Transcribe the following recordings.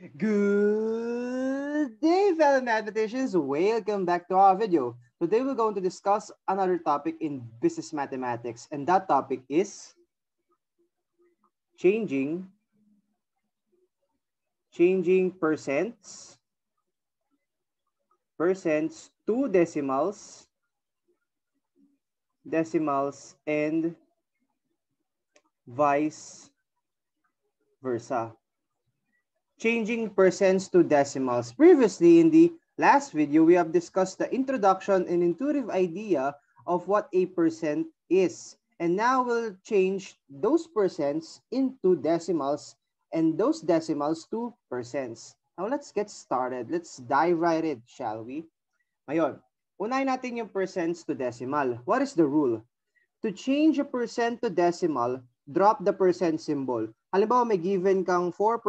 Good day, fellow mathematicians. Welcome back to our video. Today we're going to discuss another topic in business mathematics, and that topic is changing percents to decimals, and vice versa. Changing percents to decimals. Previously, in the last video, we have discussed the introduction and intuitive idea of what a percent is. And now we'll change those percents into decimals and those decimals to percents. Now let's get started. Let's dive right in, shall we? Ngayon, unahin natin yung percents to decimal. What is the rule? To change a percent to decimal, drop the percent symbol. Halimbawa, may given kang 4%.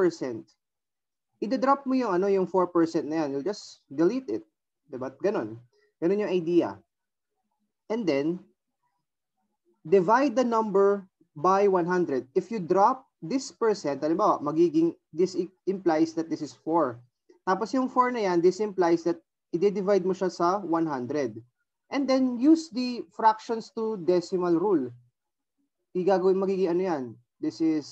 I-drop mo yung yung 4% na yan. You'll just delete it. Diba? Ganon. Ganon yung idea. And then, divide the number by 100. If you drop this percent, halimbawa, this implies that this is 4. Tapos yung 4 na yan, this implies that i-divide mo siya sa 100. And then, use the fractions to decimal rule. Magiging yan. This is,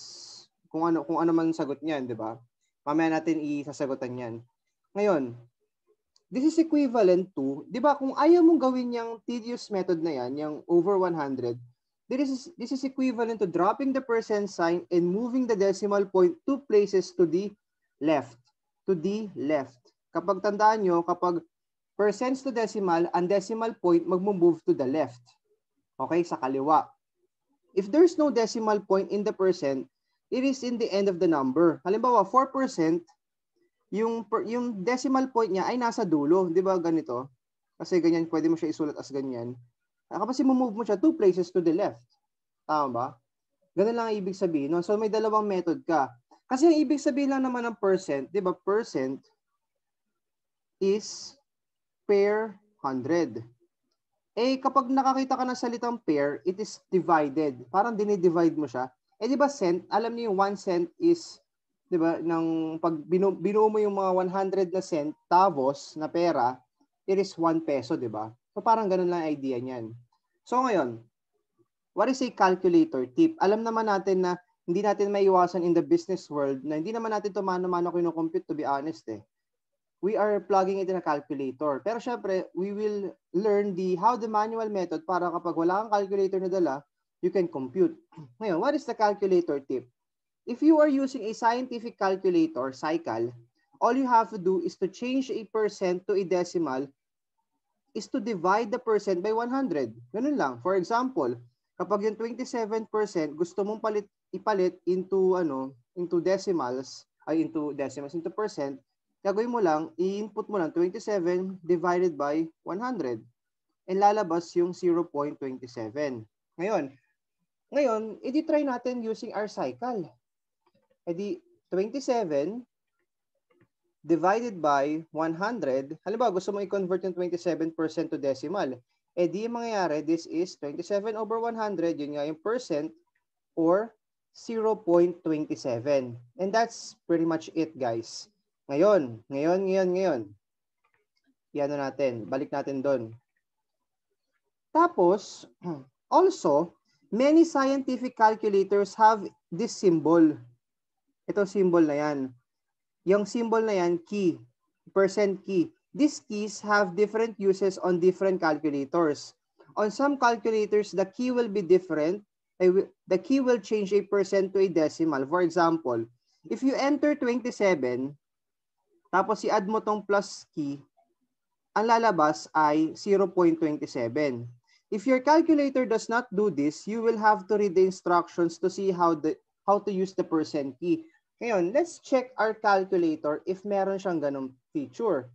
kung ano man sagot niyan, di ba? Mamaya natin isasagutan yan. Ngayon, this is equivalent to, di ba, kung ayaw mong gawin yung tedious method na yan, yung over 100, this is equivalent to dropping the percent sign and moving the decimal point 2 places to the left. Kapag tandaan nyo, kapag percents to decimal, ang decimal point mag-move to the left. Okay, sa kaliwa. If there's no decimal point in the percent, it is in the end of the number. Halimbawa, 4%, yung decimal point niya ay nasa dulo. Di ba ganito? Kasi ganyan, pwede mo siya isulat as ganyan. Kapag move mo siya 2 places to the left. Tama ba? Ganun lang ang ibig sabihin. No? So, may dalawang method ka. Kasi ang ibig sabihin lang naman ng percent, di ba, percent is per 100. Eh, kapag nakakita ka ng salitang pair, it is divided. Parang dinidivide mo siya. Eh, di ba cent? Alam niyo yung 1 cent is, di ba, pag binuo mo yung mga 100 na centavos na pera, it is 1 peso, di ba? So, parang ganun lang idea niyan. So, ngayon, what is a calculator tip? Alam naman natin na hindi natin maiwasan in the business world na hindi naman natin ito mano-mano kino-compute, to be honest eh. We are plugging it in a calculator. Pero syempre, we will learn how the manual method para kapag wala kang calculator na dala, you can compute. Ngayon, what is the calculator tip? If you are using a scientific calculator, cycle, all you have to do is to change a percent to a decimal is to divide the percent by 100. Ganun lang. For example, kapag yung 27% gusto mong ipalit into percent, gagawin mo lang, i-input mo lang 27 divided by 100. And lalabas yung 0.27. Ngayon, i-try natin using our cycle. Edi 27 divided by 100. Halimbawa, gusto mo i-convert yung 27% to decimal. Edi yung mangyayari, this is 27 over 100, yun nga yung percent, or 0.27. And that's pretty much it, guys. Ngayon. Yan na natin. Balik natin doon. Tapos, also, many scientific calculators have this symbol. Ito symbol na yan. Yung symbol na yan, key. Percent key. These keys have different uses on different calculators. On some calculators, the key will be different. The key will change a percent to a decimal. For example, if you enter 27, tapos i-add mo tong plus key, ang lalabas ay 0.27. If your calculator does not do this, you will have to read the instructions to see how to use the percent key. Ngayon, let's check our calculator if meron siyang ganong feature.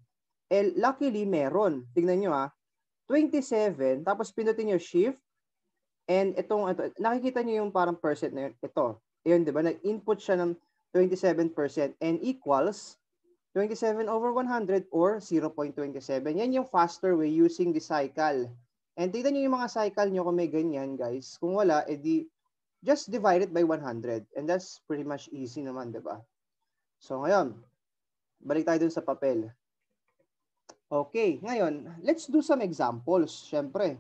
Eh, luckily, meron. Tingnan nyo 27, tapos pinutin nyo shift, and nakikita nyo yung parang percent na yun. Ito. Yun, di ba? Nag-input siya ng 27% and equals 27 over 100 or 0.27. Yan yung faster way using the cycle. And tignan nyo yung mga cycle nyo kung may ganyan, guys. Kung wala, edi just divide it by 100. And that's pretty much easy naman, diba? So, ngayon, Balik tayo dun sa papel. Okay, ngayon, let's do some examples, syempre.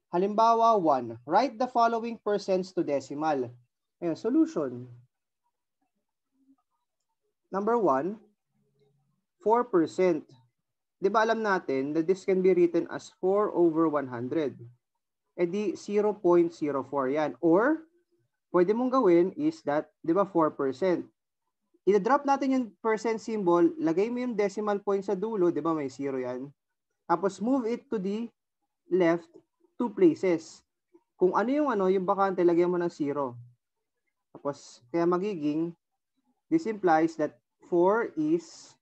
Halimbawa, 1. Write the following percents to decimal. Ayan, solution. Number 1, 4%. Di ba alam natin that this can be written as 4 over 100? E di 0.04 yan. Or, pwede mong gawin is that, di ba 4%? I-drop natin yung percent symbol, lagay mo yung decimal point sa dulo, di ba may 0 yan? Tapos move it to the left 2 places. Kung ano yung bakante, lagyan mo ng 0. Tapos, kaya magiging, this implies that 4% is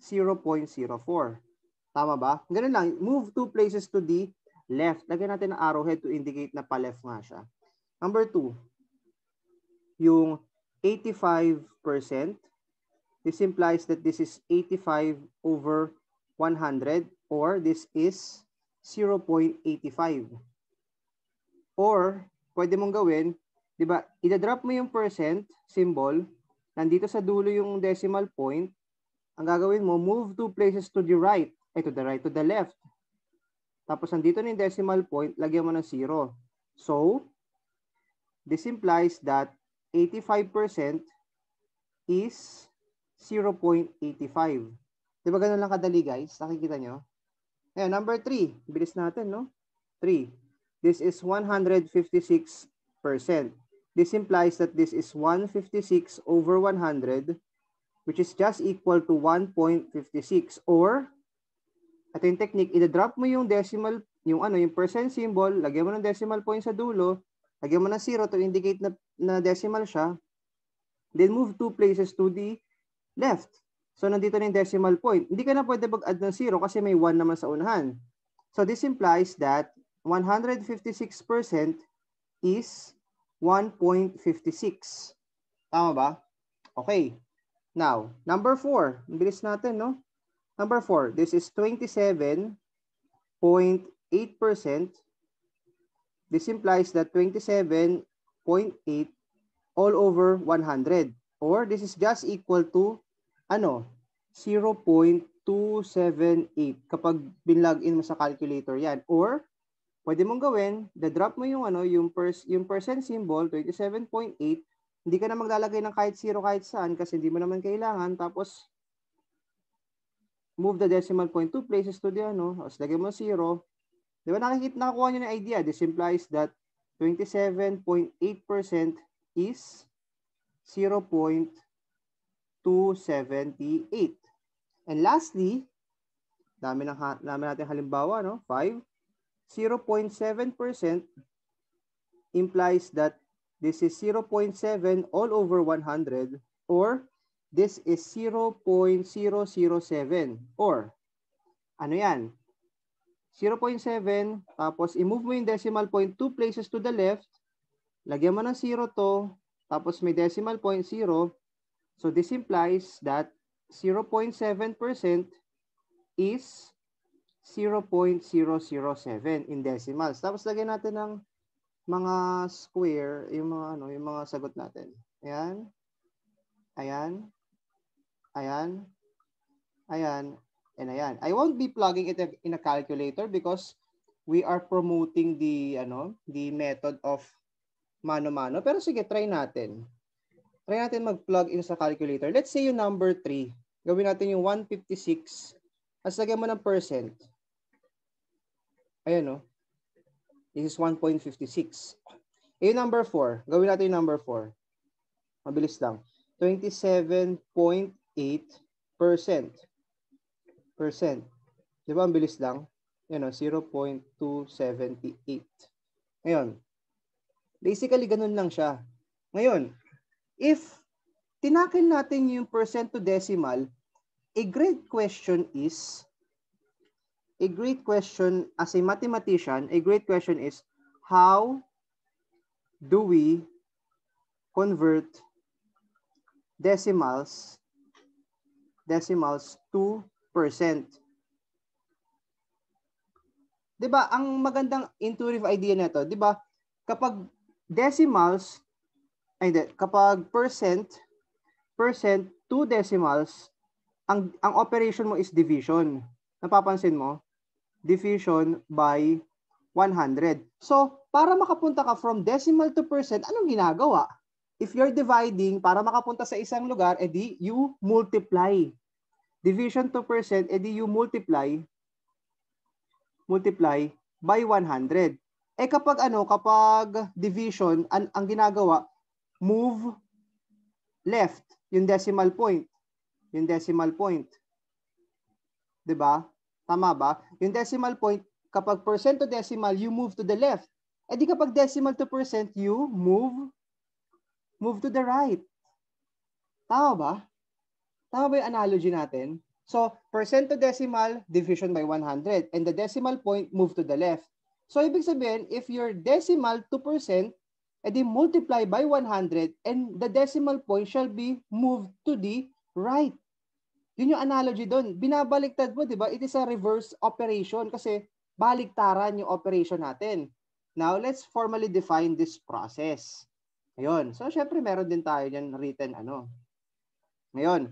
0.04. Tama ba? Ganun lang. Move 2 places to the left. Lagyan natin ng arrowhead to indicate na pa-left nga siya. Number 2, yung 85%. This implies that this is 85 over 100 or this is 0.85. Or, pwede mong gawin, di ba, i-drop mo yung percent symbol, nandito sa dulo yung decimal point, ang gagawin mo, move 2 places to the right, to the left. Tapos nandito na yung decimal point, lagyan mo ng 0. So, this implies that 85% is 0.85. Di ba ganun lang kadali, guys? Nakikita nyo? Ayan, number 3. Bilis natin, no? 3. This is 156%. This implies that this is 156 over 100, which is just equal to 1.56. Or, ito yung technique, i-drop mo yung decimal, yung percent symbol, lagyan mo ng decimal point sa dulo, lagyan mo ng 0 to indicate na decimal siya, then move 2 places to the left. So, nandito na yung decimal point. Hindi ka na pwede mag-add ng 0 kasi may 1 naman sa unahan. So, this implies that 156% is 1.56. Tama ba? Okay. Now, number 4. Ang bilis natin, no? Number 4. This is 27.8%. This implies that 27.8 all over 100. Or this is just equal to 0.278 kapag binlog in mo sa calculator yan. Or pwede mong gawin, drop mo yung percent symbol 27.8, hindi ka na maglalagay ng kahit 0 kahit saan kasi hindi mo naman kailangan. Tapos move the decimal point 2 places to the tapos lagay mo 0. Di ba nakakuha niyo ng idea? This implies that 27.8% is 0.278. And lastly, dami natin halimbawa, no? 5. 0.7% implies that this is 0.7 all over 100 or this is 0.007 or ano yan? 0.7 tapos i-move mo yung decimal point 2 places to the left, lagyan mo ng 0 to, tapos may decimal point 0. So this implies that 0.7% is 0.007 in decimals. Tapos lagyan natin ng mga square, yung mga sagot natin. Ayan. Ayan. Ayan. Ayan. And ayan. I won't be plugging it in a calculator because we are promoting the method of mano-mano. Pero sige, try natin. Try natin mag-plug in sa calculator. Let's say yung number 3. Gawin natin yung 156. As lagyan mo ng percent. Ayan, no? This is 1.56. Yung number 4. Gawin natin yung number 4. Mabilis lang. 27.8%. Di ba? Ang bilis lang. Yan, no? 0.278. Ngayon. Basically, ganun lang siya. Ngayon, if tinakil natin yung percent to decimal, a great question as a mathematician, a great question is, how do we convert decimals to percent? Diba, ang magandang intuitive idea nito, diba, kapag decimals, kapag percent to decimals, ang operation mo is division. Napapansin mo? Division by 100. So, para makapunta ka from decimal to percent, anong ginagawa? If you're dividing, para makapunta sa isang lugar, edi you multiply. Division to percent, edi you multiply by 100. Kapag division, ang ginagawa, move left, yung decimal point. Yung decimal point. 'Di ba? Tama ba? Yung decimal point, kapag percent to decimal, you move to the left. Kapag decimal to percent, you move to the right. Tama ba? Tama ba yung analogy natin? So, percent to decimal, division by 100. And the decimal point, move to the left. So, ibig sabihin, if your decimal to percent, multiply by 100 and the decimal point shall be moved to the right. Yun yung analogy doon. Binabaliktad mo, di ba? It is a reverse operation kasi baliktaran yung operation natin. Now, let's formally define this process. Ayun. So, syempre, meron din tayo dyan written Ngayon,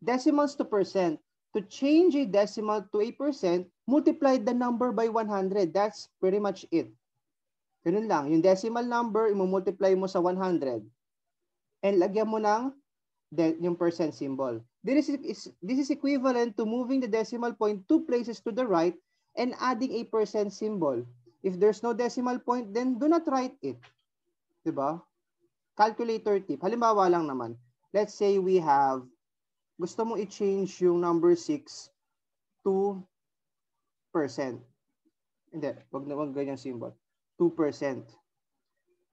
decimals to percent. To change a decimal to a percent, multiply the number by 100. That's pretty much it. Ganun lang. Yung decimal number, i-multiply mo sa 100. And lagyan mo ng yung percent symbol. This is equivalent to moving the decimal point 2 places to the right and adding a percent symbol. If there's no decimal point, then do not write it. Diba? Calculator tip. Halimbawa lang naman. Let's say we have, gusto mong i-change yung number 6 to percent. Hindi, wag ganyan symbol. 2%.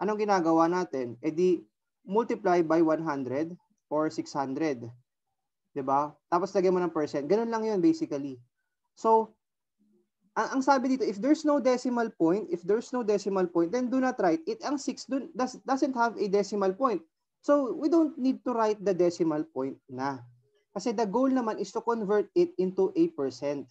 Anong ginagawa natin? Multiply by 100 or 600. Diba? Tapos lagyan mo ng percent. Ganun lang yun basically. So, ang sabi dito, if there's no decimal point, then do not write it. Ang 6 doesn't have a decimal point. So, we don't need to write the decimal point na. Kasi the goal naman is to convert it into a percent.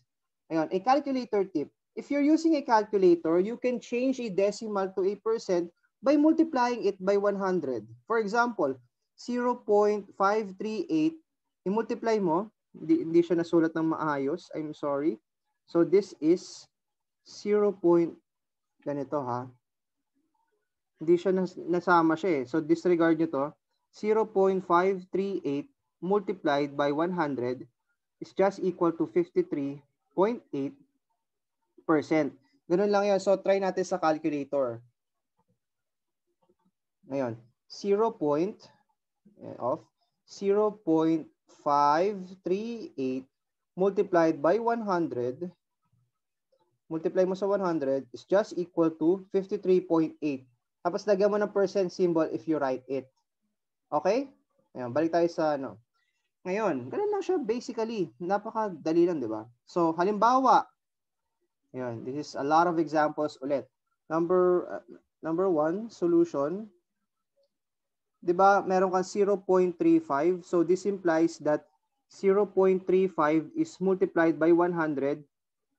Ayun, a calculator tip. If you're using a calculator, you can change a decimal to a percent by multiplying it by 100. For example, 0.538, i-multiply mo, hindi siya nasulat ng maayos, I'm sorry. So this is 0. Ganito ha. Hindi siya nasama siya eh. So disregard nyo to. 0.538 multiplied by 100 is just equal to 53.8%. Ganun lang yan. So, try natin sa calculator. Ngayon, 0.538 multiplied by 100, multiply mo sa 100 is just equal to 53.8. Tapos lagyan mo ng percent symbol if you write it. Okay? Ayan, balik tayo sa Ngayon, ganun lang siya basically. Napakadali lang, di ba? So, halimbawa, ayan, this is a lot of examples ulit. Number 1, solution. Di ba, meron kang 0.35. So, this implies that 0.35 is multiplied by 100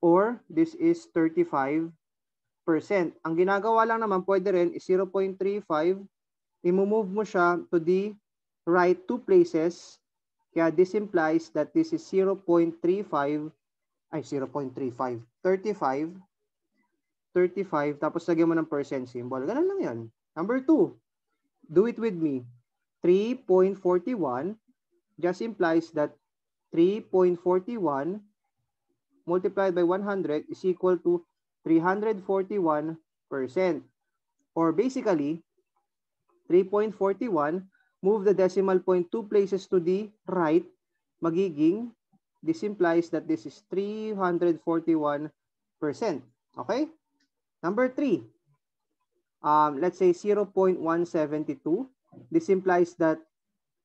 or this is 35%. Ang ginagawa lang naman, pwede rin is 0.35. I-move mo siya to the right 2 places. Kaya this implies that this is 0.35. 35. Tapos lagyan mo ng percent symbol. Ganun lang yun. Number 2. Do it with me. 3.41 just implies that 3.41 multiplied by 100 is equal to 341%. Or basically, 3.41, move the decimal point 2 places to the right, magiging, this implies that this is 341%. Okay? Number 3, let's say 0.172. This implies that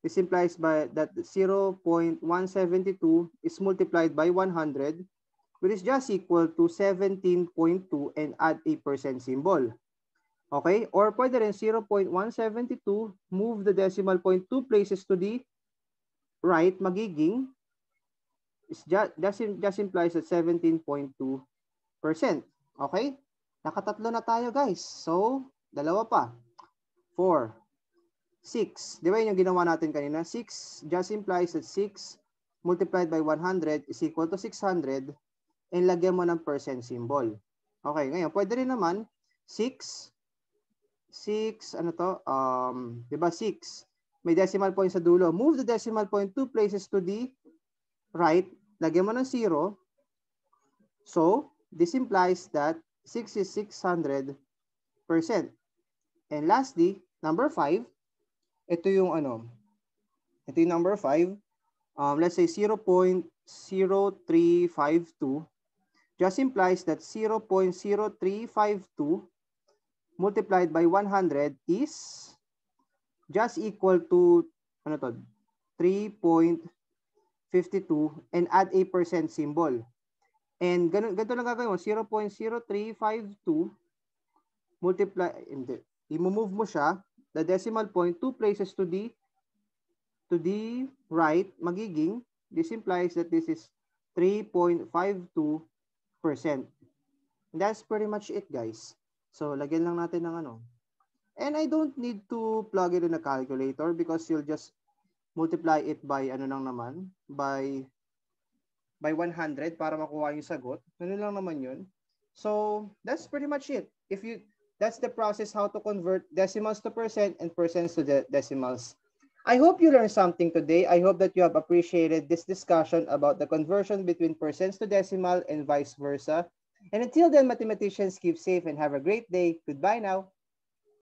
0.172 is multiplied by 100, which is just equal to 17.2 and add a percent symbol. Okay? Or pwede rin 0.172, move the decimal point 2 places to the right, magiging, just implies that 17.2%. Okay? Nakatatlo na tayo, guys. So, dalawa pa. 4, 6. Di ba yun yung ginawa natin kanina? 6 just implies that 6 multiplied by 100 is equal to 600 and lagyan mo ng percent symbol. Okay, ngayon, pwede rin naman 6, ano to? Di ba 6? May decimal point sa dulo. Move the decimal point 2 places to the right. Lagyan mo ng 0. So, this implies that 6 is 600%. And lastly, number 5, ito yung ano, ito yung number 5. Let's say 0.0352 just implies that 0.0352 multiplied by 100 is just equal to ano to, 3.52 and add a percent symbol. And ganito lang gagawin mo, 0.0352 multiply, hindi, i-move mo siya, the decimal point 2 places to the right, magiging, this implies that this is 3.52%. That's pretty much it, guys. So, lagyan lang natin ng ano. And I don't need to plug it in a calculator because you'll just multiply it by ano lang naman, by 100 para makuha yung sagot. Ano lang naman yun. So, that's pretty much it. That's the process how to convert decimals to percent and percents to decimals. I hope you learned something today. I hope that you have appreciated this discussion about the conversion between percents to decimal and vice versa. And until then, mathematicians, keep safe and have a great day. Goodbye now.